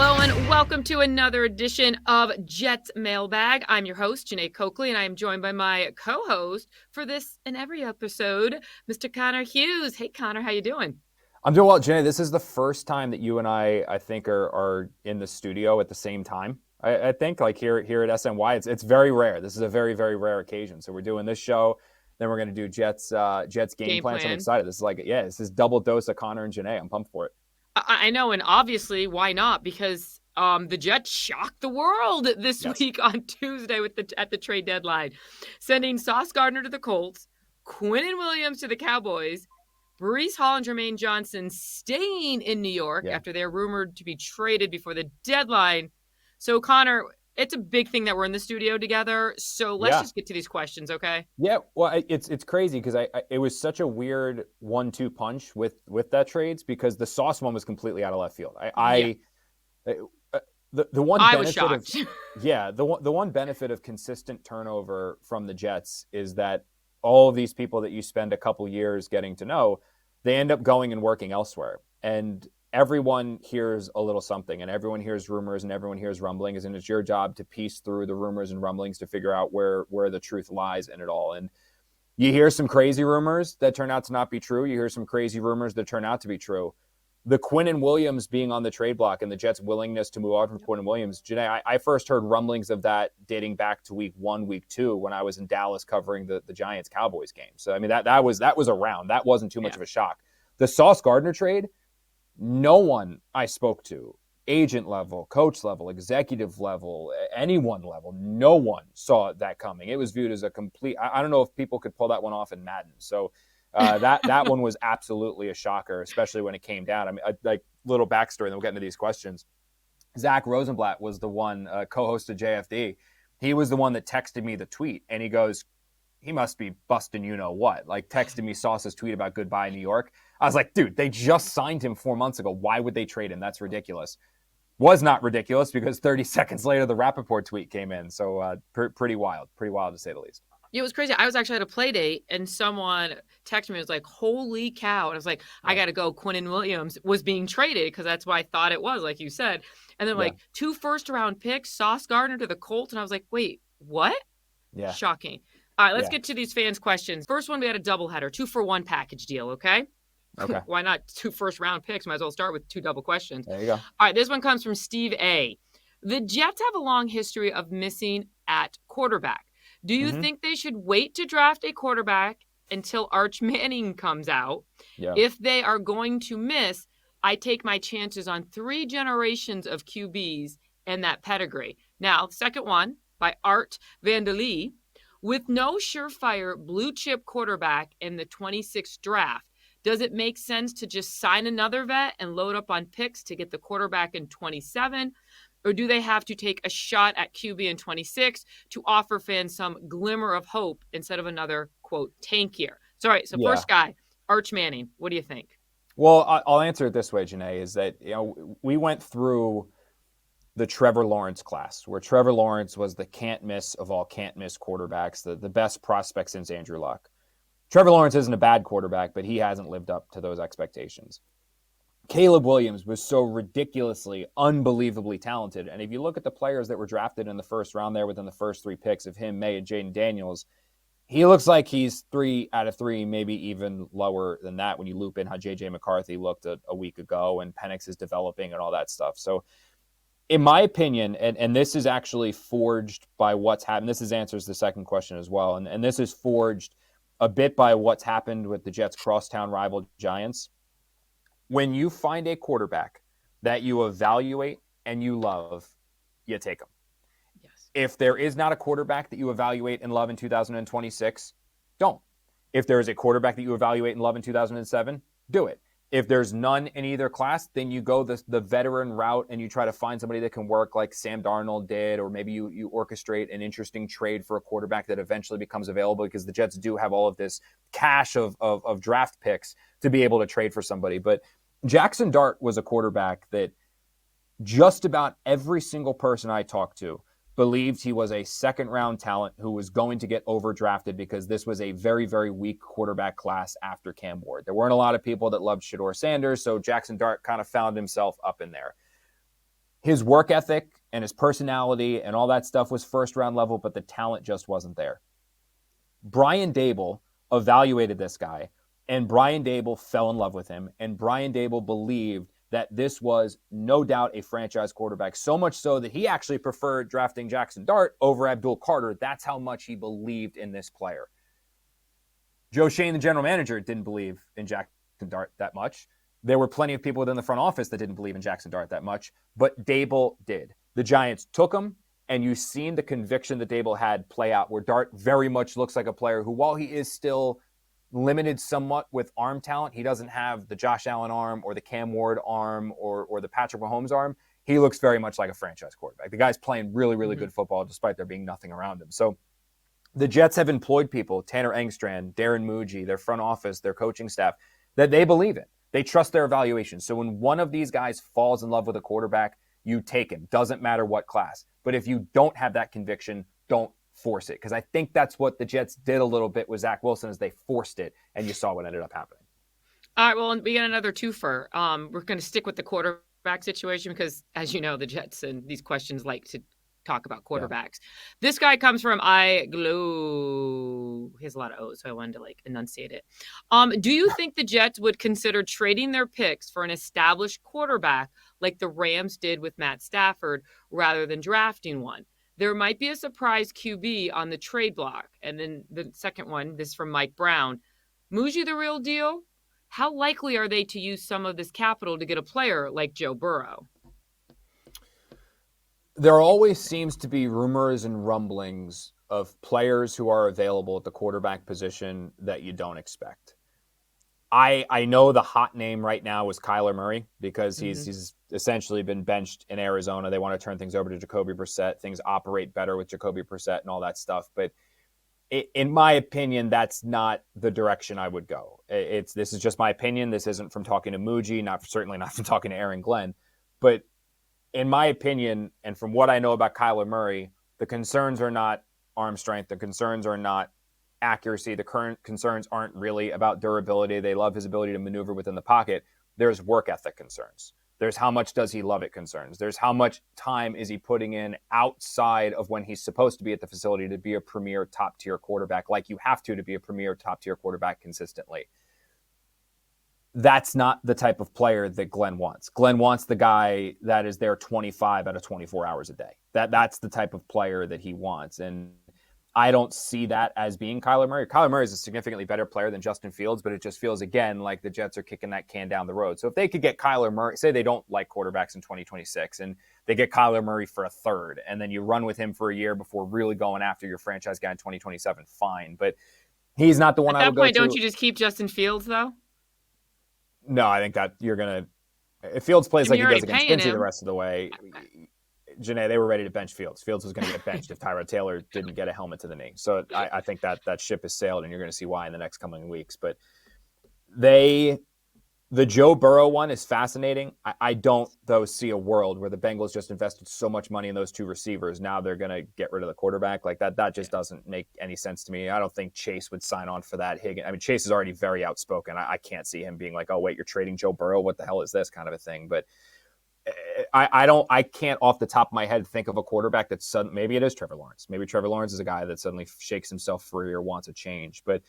Hello and welcome to another edition of Jets Mailbag. I'm your host, Jeane Coakley, and I am joined by my co-host for this and every episode, Mr. Connor Hughes. Hey, Connor, how you doing? I'm doing well, Jeane. This is the first time that you and I think, are in the studio at the same time. I think, like here at SNY, it's very rare. This is a very, very rare occasion. So we're doing this show, then we're going to do Jets game plan. So I'm excited. This is this is double dose of Connor and Jeane. I'm pumped for it. I know, and obviously, why not? Because the Jets shocked the world this week on Tuesday at the trade deadline, sending Sauce Gardner to the Colts, Quinnen Williams to the Cowboys, Breece Hall and Jermaine Johnson staying in New York after they're rumored to be traded before the deadline. So, Connor, it's a big thing that we're in the studio together. So let's just get to these questions, okay? Yeah, well, it's crazy because it was such a weird 1-2 punch with that trades because the Sauce one was completely out of left field. The one I benefit was shocked. the one benefit of consistent turnover from the Jets is that all of these people that you spend a couple years getting to know, they end up going and working elsewhere. And everyone hears a little something, and everyone hears rumors, and everyone hears rumblings, and it's your job to piece through the rumors and rumblings to figure out where the truth lies in it all. And you hear some crazy rumors that turn out to not be true. You hear some crazy rumors that turn out to be true. The Quinnen Williams being on the trade block and the Jets' willingness to move on from Quinnen Williams, Jeane, I first heard rumblings of that dating back to week 1, week 2 when I was in Dallas covering the Giants-Cowboys game. So, I mean, that was around. That wasn't too much of a shock. The Sauce Gardner trade, no one I spoke to, agent level, coach level, executive level, anyone level, no one saw that coming. It was viewed as a complete – I don't know if people could pull that one off in Madden. So that one was absolutely a shocker, especially when it came down. I mean, like little backstory, and then we'll get into these questions. Zach Rosenblatt was the one, co-host of JFD. He was the one that texted me the tweet, and he goes, he must be busting you-know-what, like texted me Sauce's tweet about goodbye New York. I was like, dude, they just signed him 4 months ago. Why would they trade him? That's ridiculous. Was not ridiculous because 30 seconds later, the Rappaport tweet came in. So pretty wild to say the least. It was crazy. I was actually at a play date and someone texted me. It was like, holy cow. And I was like, I got to go. Quinnen Williams was being traded because that's what I thought it was, like you said. And then like 2 first-round picks, Sauce Gardner to the Colts. And I was like, wait, what? Yeah. Shocking. All right, let's get to these fans' questions. First one, we had a doubleheader, 2-for-1 package deal, okay? Okay. Why not 2 first-round picks? Might as well start with 2 double questions. There you go. All right, this one comes from Steve A. The Jets have a long history of missing at quarterback. Do you think they should wait to draft a quarterback until Arch Manning comes out? Yeah. If they are going to miss, I take my chances on 3 generations of QBs and that pedigree. Now, second one by Art Vandelee. With no surefire blue chip quarterback in the 26th draft, does it make sense to just sign another vet and load up on picks to get the quarterback in 27? Or do they have to take a shot at QB in 26 to offer fans some glimmer of hope instead of another, quote, tank year? So, all right, first guy, Arch Manning. What do you think? Well, I'll answer it this way, Jeane, is that, we went through the Trevor Lawrence class, where Trevor Lawrence was the can't-miss of all can't-miss quarterbacks, the best prospect since Andrew Luck. Trevor Lawrence isn't a bad quarterback, but he hasn't lived up to those expectations. Caleb Williams was so ridiculoly, unbelievably talented. And if you look at the players that were drafted in the first round there within the first 3 picks of him, May, and Jaden Daniels, he looks like he's 3 out of 3, maybe even lower than that when you loop in how J.J. McCarthy looked a week ago and Penix is developing and all that stuff. So in my opinion, and this is actually forged by what's happened, this answers the second question as well, and this is forged a bit by what's happened with the Jets' crosstown rival Giants. When you find a quarterback that you evaluate and you love, you take them. Yes. If there is not a quarterback that you evaluate and love in 2026, don't. If there is a quarterback that you evaluate and love in 2007, do it. If there's none in either class, then you go the veteran route and you try to find somebody that can work like Sam Darnold did, or maybe you orchestrate an interesting trade for a quarterback that eventually becomes available because the Jets do have all of this cash of draft picks to be able to trade for somebody. But Jackson Dart was a quarterback that just about every single person I talked to believed he was a second-round talent who was going to get overdrafted because this was a very, very weak quarterback class after Cam Ward. There weren't a lot of people that loved Shedeur Sanders, so Jackson Dart kind of found himself up in there. his work ethic and his personality and all that stuff was first round level, but the talent just wasn't there. Brian Daboll evaluated this guy, and Brian Daboll fell in love with him, and Brian Daboll believed that this was no doubt a franchise quarterback, so much so that he actually preferred drafting Jackson Dart over Abdul Carter. That's how much he believed in this player. Joe Schoen, the general manager, didn't believe in Jackson Dart that much. There were plenty of people within the front office that didn't believe in Jackson Dart that much, but Daboll did. The Giants took him, and you've seen the conviction that Daboll had play out, where Dart very much looks like a player who, while he is still limited somewhat with arm talent, he doesn't have the Josh Allen arm or the Cam Ward arm or the Patrick Mahomes arm. He looks very much like a franchise quarterback. The guy's playing really, really good football despite there being nothing around him. So the Jets have employed people, Tanner Engstrand, Darren Muji, their front office, their coaching staff, that they believe in. They trust their evaluation. So when one of these guys falls in love with a quarterback, you take him. Doesn't matter what class. But if you don't have that conviction, don't force it. Because I think that's what the Jets did a little bit with Zach Wilson, is they forced it, and you saw what ended up happening. All right, well, we got another twofer. We're going to stick with the quarterback situation because, as you know, the Jets and these questions like to talk about quarterbacks. Yeah. This guy comes from iGlue. He has a lot of O's, so I wanted to enunciate it. Do you think the Jets would consider trading their picks for an established quarterback like the Rams did with Matt Stafford rather than drafting one? There might be a surprise QB on the trade block. And then the second one, this is from Mike Brown. Muji the real deal? How likely are they to use some of this capital to get a player like Joe Burrow? There always seems to be rumors and rumblings of players who are available at the quarterback position that you don't expect. I know the hot name right now is Kyler Murray because he's essentially been benched in Arizona. They want to turn things over to Jacoby Brissett. Things operate better with Jacoby Brissett and all that stuff. But in my opinion, that's not the direction I would go. This is just my opinion. This isn't from talking to Muji, certainly not from talking to Aaron Glenn. But in my opinion, and from what I know about Kyler Murray, the concerns are not arm strength. The concerns are not accuracy. The current concerns aren't really about durability. They love his ability to maneuver within the pocket. There's work ethic concerns. There's how much does he love it concerns. There's how much time is he putting in outside of when he's supposed to be at the facility to be a premier top-tier quarterback, like you have to be a premier top-tier quarterback consistently. That's not the type of player that Glenn wants. Glenn wants the guy that is there 25 out of 24 hours a day. That's the type of player that he wants. And I don't see that as being Kyler Murray. Kyler Murray is a significantly better player than Justin Fields, but it just feels, again, like the Jets are kicking that can down the road. So if they could get Kyler Murray, say they don't like quarterbacks in 2026, and they get Kyler Murray for a third, and then you run with him for a year before really going after your franchise guy in 2027, fine. But he's not the one I would go to. At that point, don't you just keep Justin Fields, though? No, I think that you're going to – if Fields plays like he does against Cincy the rest of the way – Jeane, they were ready to bench Fields. Fields was going to get benched if Tyrod Taylor didn't get a helmet to the knee. So I think that ship has sailed, and you're going to see why in the next coming weeks. But the Joe Burrow one is fascinating. I don't, though, see a world where the Bengals just invested so much money in those two receivers. Now they're going to get rid of the quarterback. Like that just doesn't make any sense to me. I don't think Chase would sign on for that. Chase is already very outspoken. I can't see him being like, oh, wait, you're trading Joe Burrow? What the hell is this kind of a thing? But I can't off the top of my head think of a quarterback that's sudden. Maybe it is Trevor Lawrence. Maybe Trevor Lawrence is a guy that suddenly shakes himself free or wants a change. But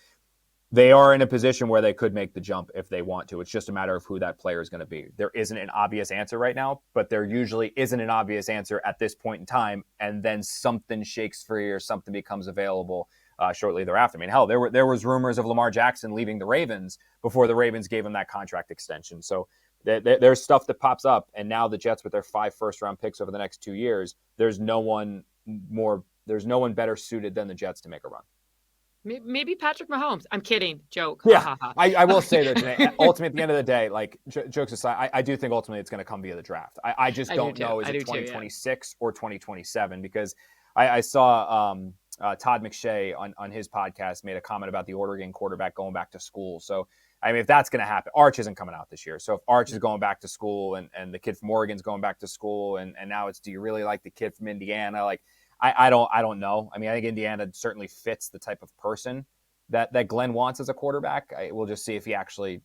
they are in a position where they could make the jump if they want to. It's just a matter of who that player is going to be. There isn't an obvious answer right now, but there usually isn't an obvious answer at this point in time, and then something shakes free or something becomes available shortly thereafter. Hell, there was rumors of Lamar Jackson leaving the Ravens before the Ravens gave him that contract extension. So there's stuff that pops up, and now the Jets with their 5 first-round picks over the next 2 years, there's no one better suited than the Jets to make a run. Maybe Patrick Mahomes. I'm kidding. Joke. Yeah, I will say though, Jeane, ultimately at the end of the day, jokes aside, I do think ultimately it's going to come via the draft. I just don't know is it 2026 or 2027, because I saw Todd McShay on his podcast made a comment about the Oregon quarterback going back to school. So if that's going to happen, Arch isn't coming out this year. So if Arch is going back to school and the kid from Oregon's going back to school, and now it's, do you really like the kid from Indiana? I don't know. I think Indiana certainly fits the type of person that Glenn wants as a quarterback. We'll just see if he actually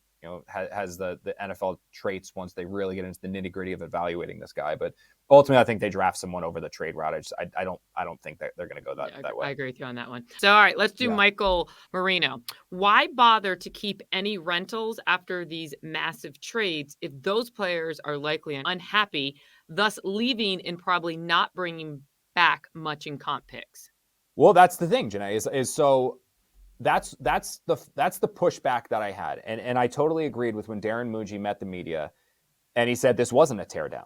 has the NFL traits once they really get into the nitty gritty of evaluating this guy. But ultimately, I think they draft someone over the trade route. I don't think that they're going to go that way. I agree with you on that one. So, all right, let's do Michael Marino. Why bother to keep any rentals after these massive trades if those players are likely unhappy, thus leaving and probably not bringing back much in comp picks? Well, that's the thing, Jeane, is so that's the pushback that I had. And I totally agreed with when Darren Muji met the media and he said this wasn't a teardown.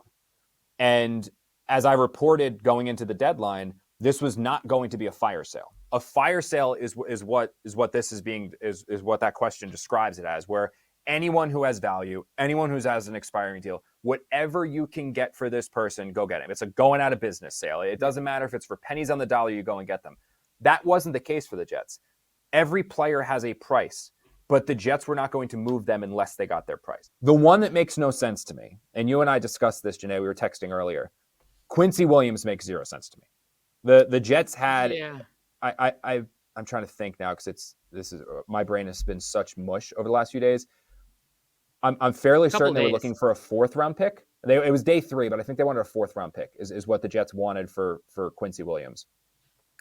And as I reported going into the deadline, this was not going to be a fire sale. A fire sale is what this is being is what that question describes it as, where anyone who has value, anyone who has an expiring deal, whatever you can get for this person, go get him. It's a going out of business sale. It doesn't matter if it's for pennies on the dollar, you go and get them. That wasn't the case for the Jets. Every player has a price, but the Jets were not going to move them unless they got their price. The one that makes no sense to me, and you and I discussed this, Jeane, we were texting earlier, Quincy Williams makes zero sense to me. The Jets had, I'm trying to think now because my brain has been such mush over the last few days. I'm fairly certain they were looking for a 4th round pick. It was day 3, but I think they wanted a 4th round pick is what the Jets wanted for Quincy Williams.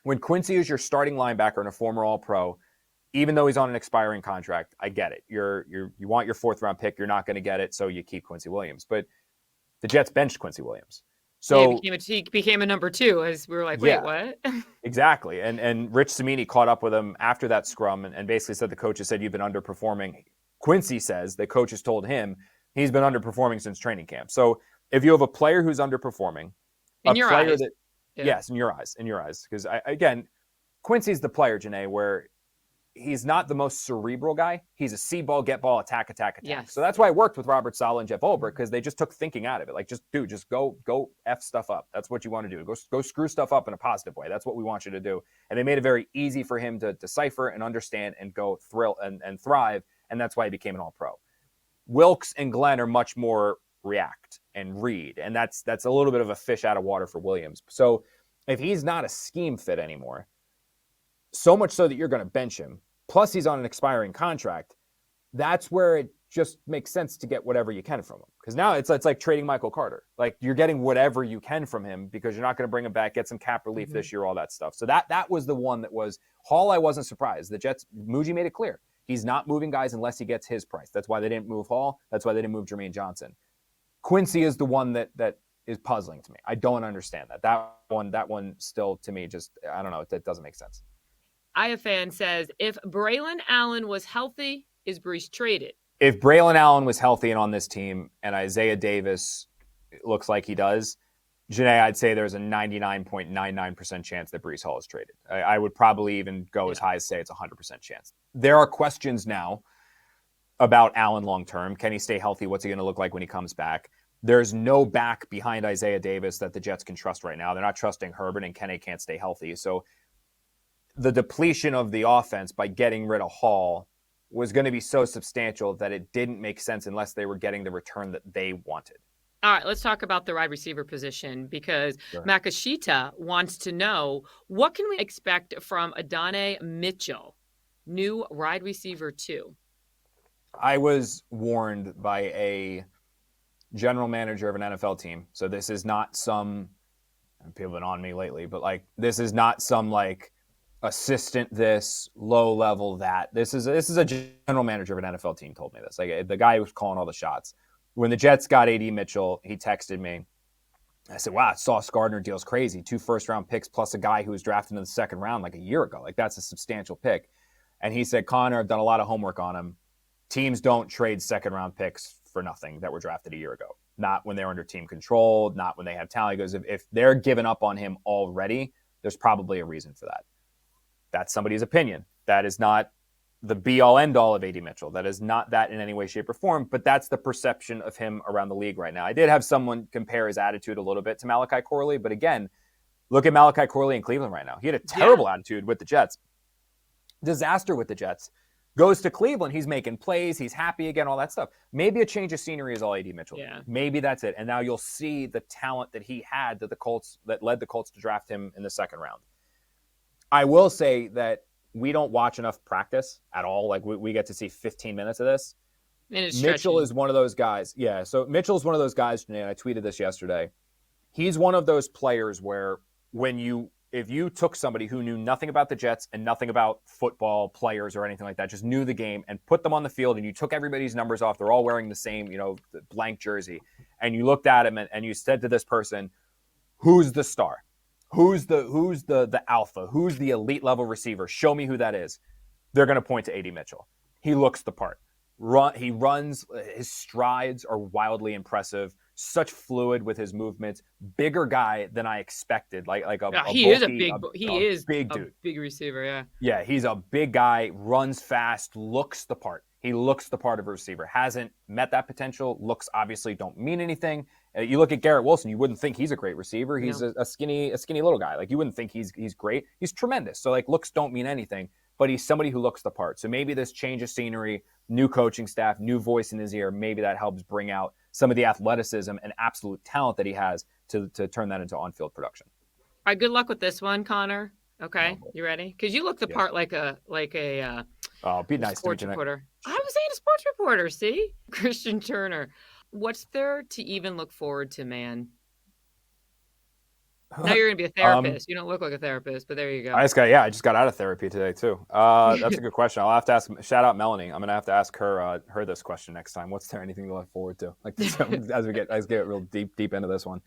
When Quincy is your starting linebacker and a former All-Pro, even though he's on an expiring contract, I get it. You want your 4th round pick, you're not going to get it, so you keep Quincy Williams. But the Jets benched Quincy Williams. So he became a number 2 as we were like, wait, what? Exactly. And Rich Cimini caught up with him after that scrum and basically said the coaches said you've been underperforming. Quincy says the coaches told him he's been underperforming since training camp. So if you have a player who's underperforming, yes, in your eyes, because again, Quincy's the player, Jeane, where he's not the most cerebral guy. He's a see ball, get ball, attack. Yes. So that's why I worked with Robert Saleh and Jeff Ulbrich, because they just took thinking out of it. Like, just go F stuff up. That's what you want to do. Go screw stuff up in a positive way. That's what we want you to do. And they made it very easy for him to decipher and understand and go thrill and thrive. And that's why he became an All-Pro. Wilkes and Glenn are much more react and read. And that's a little bit of a fish out of water for Williams. So if he's not a scheme fit anymore, so much so that you're going to bench him, plus he's on an expiring contract, that's where it just makes sense to get whatever you can from him. Because now it's like trading Michael Carter. Like, you're getting whatever you can from him because you're not going to bring him back, get some cap relief this year, all that stuff. So that was the one that was Hall. I wasn't surprised. The Jets, Muji made it clear. He's not moving guys unless he gets his price. That's why they didn't move Hall. That's why they didn't move Jermaine Johnson. Quincy is the one that is puzzling to me. I don't understand that. That one still, to me, just, I don't know. That doesn't make sense. Iafan says, if Braylon Allen was healthy, is Breece traded? If Braylon Allen was healthy and on this team, and Isaiah Davis looks like he does, Jeane, I'd say there's a 99.99% chance that Breece Hall is traded. I would probably even go as high as say it's a 100% chance. There are questions now about Allen long-term. Can he stay healthy? What's he going to look like when he comes back? There's no back behind Isaiah Davis that the Jets can trust right now. They're not trusting Herbert, and Kenny can't stay healthy. So the depletion of the offense by getting rid of Hall was going to be so substantial that it didn't make sense unless they were getting the return that they wanted. All right, let's talk about the wide receiver position because Makashita wants to know, what can we expect from Adonai Mitchell, new wide receiver 2? I was warned by a general manager of an NFL team. So this is not some, people have been on me lately, but like, this is not some like assistant this, low level that. This is a general manager of an NFL team told me this. Like, the guy who was calling all the shots. When the Jets got AD Mitchell, he texted me. I said, wow, Sauce Gardner deal's crazy. 2 first-round picks plus a guy who was drafted in the 2nd round like a year ago. Like, that's a substantial pick. And he said, Connor, I've done a lot of homework on him. Teams don't trade 2nd-round picks for nothing that were drafted a year ago. Not when they're under team control, not when they have talent. He goes, if they're giving up on him already, there's probably a reason for that. That's somebody's opinion. That is not the be-all, end-all of AD Mitchell. That is not that in any way, shape, or form, but that's the perception of him around the league right now. I did have someone compare his attitude a little bit to Malachi Corley, but again, look at Malachi Corley in Cleveland right now. He had a terrible attitude with the Jets. Disaster with the Jets. Goes to Cleveland, he's making plays, he's happy again, all that stuff. Maybe a change of scenery is all AD Mitchell. Yeah. Maybe that's it. And now you'll see the talent that he had that led the Colts to draft him in the 2nd round. I will say that we don't watch enough practice at all. Like, we get to see 15 minutes of this. And it's Mitchell stretchy. is one of those guys. Yeah, so Mitchell's one of those guys, Jeane, I tweeted this yesterday. He's one of those players where if you took somebody who knew nothing about the Jets and nothing about football players or anything like that, just knew the game and put them on the field and you took everybody's numbers off, they're all wearing the same, blank jersey, and you looked at him and you said to this person, who's the star? Who's the alpha? Who's the elite level receiver? Show me who that is. They're going to point to A.D. Mitchell. He looks the part. He runs. His strides are wildly impressive. Such fluid with his movements. Bigger guy than I expected. He is a big dude. Big receiver. Yeah. Yeah, he's a big guy. Runs fast. Looks the part. He looks the part of a receiver. Hasn't met that potential. Looks obviously don't mean anything. You look at Garrett Wilson. You wouldn't think he's a great receiver. He's a skinny little guy. Like you wouldn't think he's great. He's tremendous. So like looks don't mean anything. But he's somebody who looks the part. So maybe this change of scenery, new coaching staff, new voice in his ear, maybe that helps bring out some of the athleticism and absolute talent that he has to turn that into on-field production. All right, good luck with this one, Connor. Okay, you ready? Because you look the part like a be nice sports reporter. I was saying a sports reporter. See, Christian Turner. What's there to even look forward to, man? Now you're gonna be a therapist. You don't look like a therapist, but there you go. I just got out of therapy today too. That's a good question. I'll have to ask. Shout out Melanie. I'm gonna have to ask her this question next time. What's there anything to look forward to? Like as we get real deep into this one.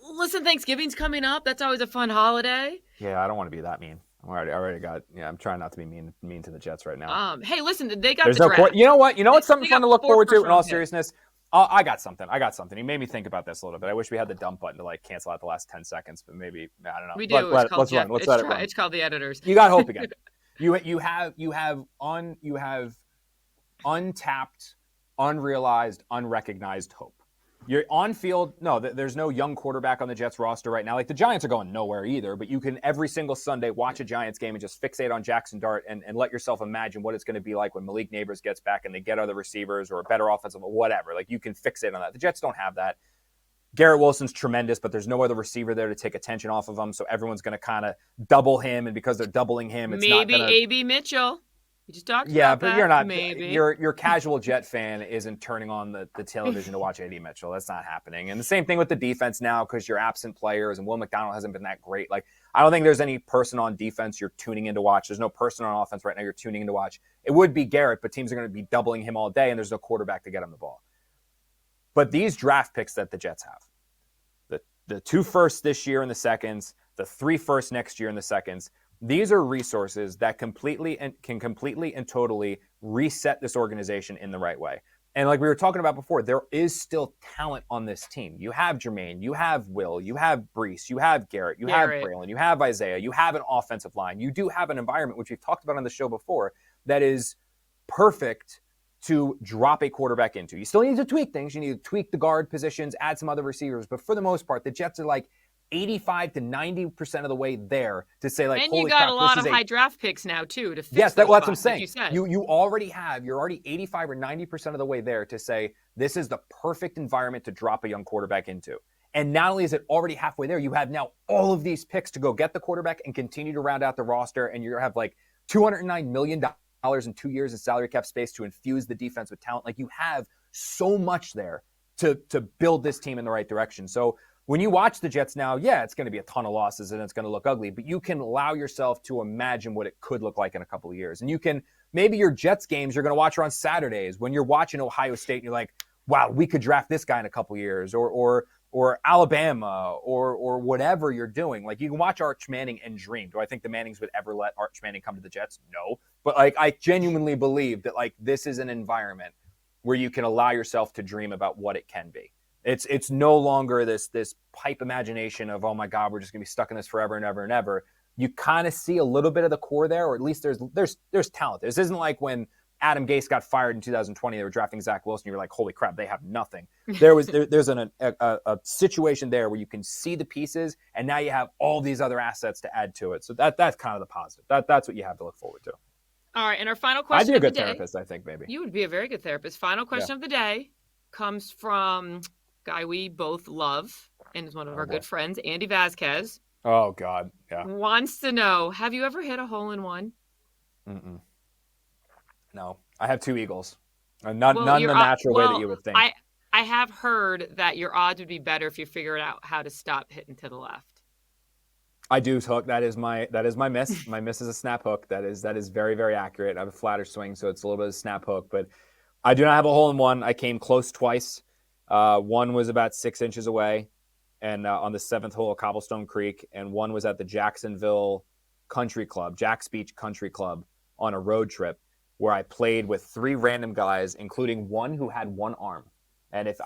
Listen, Thanksgiving's coming up. That's always a fun holiday. Yeah, I don't want to be that mean. I already got. Yeah, I'm trying not to be mean to the Jets right now. Hey, listen, they got There's the no draft. You know what? You know what's something fun to look forward to in all picks. seriousness? I got something. You made me think about this a little bit. I wish we had the dump button to like cancel out the last 10 seconds, but maybe I don't know. We do. Let's run. Let's let it run. It's called the editors. You got hope again. You have untapped, unrealized, unrecognized hope. You're on field. No, there's no young quarterback on the Jets roster right now. Like the Giants are going nowhere either, but you can every single Sunday watch a Giants game and just fixate on Jackson Dart and let yourself imagine what it's going to be like when Malik Neighbors gets back and they get other receivers or a better offensive or whatever. Like you can fixate on that. The Jets don't have that. Garrett Wilson's tremendous, but there's no other receiver there to take attention off of him, so everyone's going to kind of double him, and because they're doubling him, it's maybe not gonna... A.B. Mitchell. We just talked about that. You're not. Maybe. Your casual Jet fan isn't turning on the television to watch A.D. Mitchell. That's not happening. And the same thing with the defense now because you're absent players and Will McDonald hasn't been that great. Like I don't think there's any person on defense you're tuning in to watch. There's no person on offense right now you're tuning in to watch. It would be Garrett, but teams are going to be doubling him all day, and there's no quarterback to get him the ball. But these draft picks that the Jets have, the 2 firsts this year in the seconds, the 3 firsts next year in the seconds. These are resources that can completely and totally reset this organization in the right way. And like we were talking about before, there is still talent on this team. You have Jermaine, you have Will, you have Breece, you have Garrett, you have Braylon, you have Isaiah, you have an offensive line. You do have an environment, which we've talked about on the show before, that is perfect to drop a quarterback into. You still need to tweak things. You need to tweak the guard positions, add some other receivers. But for the most part, the Jets are like 85 to 90% of the way there to say like, and you got a lot of high draft picks now too to fix. Yes, that's what I'm saying. Like you're already 85 or 90% of the way there to say this is the perfect environment to drop a young quarterback into. And not only is it already halfway there, you have now all of these picks to go get the quarterback and continue to round out the roster, and you have like $209 million in 2 years in salary cap space to infuse the defense with talent. Like you have so much there to build this team in the right direction. So when you watch the Jets now, yeah, it's going to be a ton of losses and it's going to look ugly, but you can allow yourself to imagine what it could look like in a couple of years. And you can, maybe your Jets games you're going to watch are on Saturdays when you're watching Ohio State and you're like, wow, we could draft this guy in a couple of years, or Alabama, or whatever you're doing. Like you can watch Arch Manning and dream. Do I think the Mannings would ever let Arch Manning come to the Jets? No. But like I genuinely believe that like this is an environment where you can allow yourself to dream about what it can be. It's no longer this pipe imagination of, oh my God, we're just gonna be stuck in this forever and ever and ever. You kind of see a little bit of the core there, or at least there's talent. This isn't like when Adam Gase got fired in 2020, they were drafting Zach Wilson. You were like, holy crap, they have nothing. There's a situation there where you can see the pieces, and now you have all these other assets to add to it. So that's kind of the positive. That's what you have to look forward to. All right, and our final question. I'd be a good therapist, I think, maybe. You would be a very good therapist. Final question of the day comes from guy we both love and is one of our good friends, Andy Vasquez. Oh, God. Yeah. Wants to know, have you ever hit a hole-in-one? No. I have 2 Eagles. None Well, the natural way that you would think. I have heard that your odds would be better if you figured out how to stop hitting to the left. I do hook. That is my miss. My miss is a snap hook. That is very, very accurate. I have a flatter swing, so it's a little bit of a snap hook. But I do not have a hole in one. I came close twice. One was about 6 inches away, and on the 7th hole of Cobblestone Creek, and one was at the Jacksonville Country Club, Jack's Beach Country Club, on a road trip where I played with 3 random guys, including one who had one arm. And if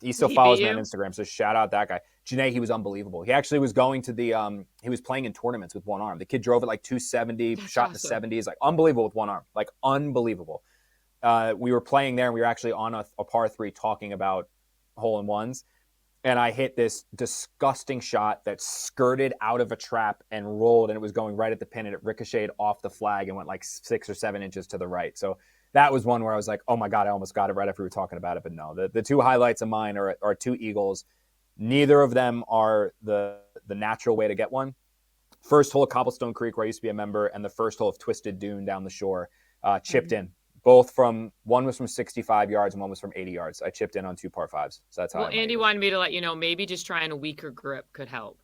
he still follows me on Instagram, so shout out that guy. Jeane, he was unbelievable. He actually was going to the he was playing in tournaments with one arm. The kid drove at like 270, shot in the 70s, like unbelievable with one arm, like unbelievable. We were playing there, and we were actually on a par 3 talking about hole-in-ones, and I hit this disgusting shot that skirted out of a trap and rolled, and it was going right at the pin, and it ricocheted off the flag and went like 6 or 7 inches to the right. So that was one where I was like, oh my God, I almost got it right after we were talking about it. But no, the 2 highlights of mine are 2 Eagles. Neither of them are the natural way to get one. First hole of Cobblestone Creek, where I used to be a member, and the first hole of Twisted Dune down the shore, chipped in. Both one was from 65 yards and one was from 80 yards. I chipped in on 2 par 5s. So that's how. Well, Andy wanted me to let you know, maybe just trying a weaker grip could help.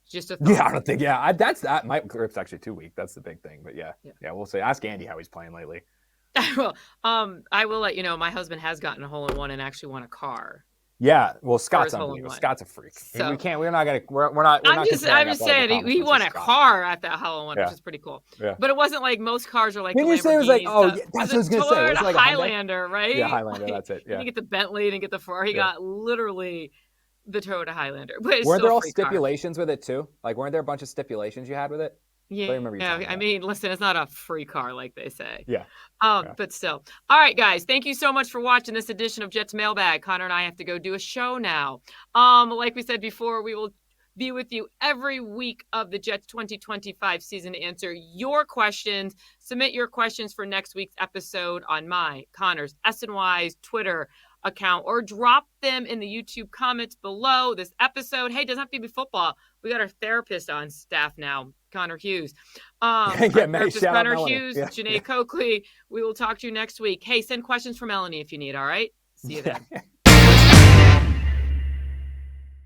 Just a thought. Yeah, I don't think. Yeah, that's that. My grip's actually too weak. That's the big thing. But yeah, we'll say. Ask Andy how he's playing lately. Well, I will let you know. My husband has gotten a hole-in-one and actually won a car. Yeah, well, Scott's unbelievable. Scott's a freak. So, we can't. We're not gonna. We're not. I'm just saying he won a car at that hole-in-one, which is pretty cool. Yeah. But it wasn't like most cars are like. Didn't you say it was like? Oh, yeah, that's what I was gonna say. It was like a Highlander, right? Yeah, Highlander. That's it. Yeah. You get the Bentley and get the Ferrari. He got literally the Toyota Highlander. But weren't there all stipulations with it too? Like, weren't there a bunch of stipulations you had with it? Yeah, I mean, listen, it's not a free car like they say. Yeah. But still. All right, guys, thank you so much for watching this edition of Jets Mailbag. Connor and I have to go do a show now. Like we said before, we will be with you every week of the Jets 2025 season to answer your questions. Submit your questions for next week's episode on Connor's, SNY's Twitter account, or drop them in the YouTube comments below this episode. Hey, it doesn't have to be football. We got our therapist on staff now, Connor Hughes. Connor Hughes, Jeane Coakley. We will talk to you next week. Hey, send questions for Melanie if you need, all right? See you then.